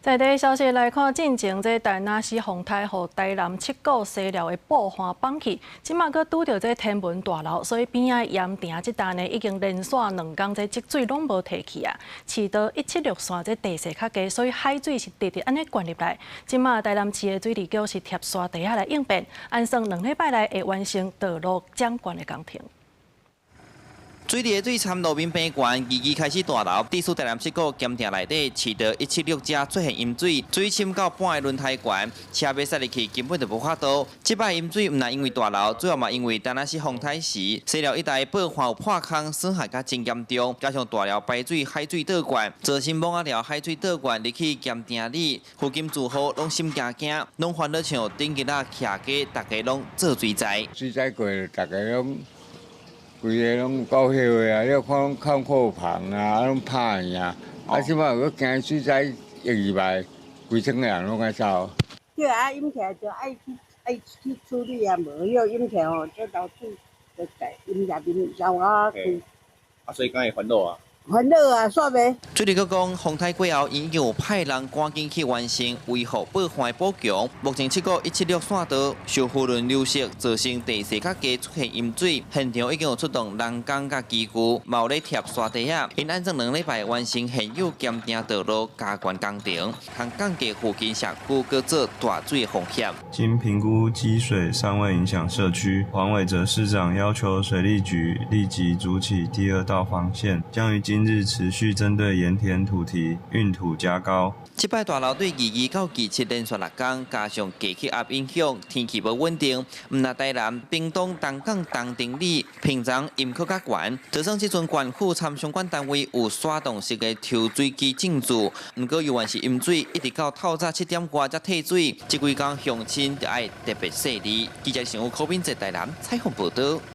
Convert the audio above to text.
在地消息来看，进前这台南市风台和台南七股西寮的布花放弃，即马佫拄到这天文大楼，所以边仔盐埕这单呢已经连续2天这积水拢无提起啊。市道176线这地势较低，所以海水是直直安尼灌入来。即马台南市的水利局是贴沙地下来应变，按算2礼拜内会完成道路掌管的工程。 水利的水参路面变悬，日开始大流，地处台南7股咸埕内底，市道176遮出现淹水，水深到半个轮胎悬，车要驶入去根本就无法度。这摆淹水唔但因为大流，主要嘛因为台南市风台时，西寮一带布花有破坑，损害甲真严重，加上大寮排水海水倒灌，造成某仔寮海水倒灌入去咸埕里，附近住户拢心惊惊，拢烦恼像顶日仔徛家，大家拢做水灾。水灾过，大家拢。 规个拢高兴的啊！你看看破棚啊，拢拍去啊！啊，即摆如果惊水灾意外，规村的人拢爱走。对啊，淹起来就爱去处理啊，无要淹起来吼，这到处就在淹下边烧啊去。啊，所以敢会烦恼啊？ 烦恼啊，煞袂。水利局讲，风台过后，已经有派人赶紧去完成维护布花的补强。目前7股176线道受雨轮流失，造成地势较低出现淹水。现场已经有出动人工甲机具，嘛有咧贴沙地啊。因按照2礼拜完成现有咸埕道路加灌工程，通降低附近社区搁做大水的风险。经评估积水尚未影响社区，黄伟哲市长要求水利局立即筑起第2道防线，将于今日持续针对盐田土堤运土加高。这摆大楼对22到27连续6天，加上低气压影响，天气无稳定。毋但台南、屏东、东港、东顶里平常淹口较悬，就算即阵县府参相关单位有刷动式的抽水机进驻，毋过由于是淹水，一直到透早7点外才退水，这几天乡亲就爱特别细腻。记者陈武、柯斌在台南采访报道。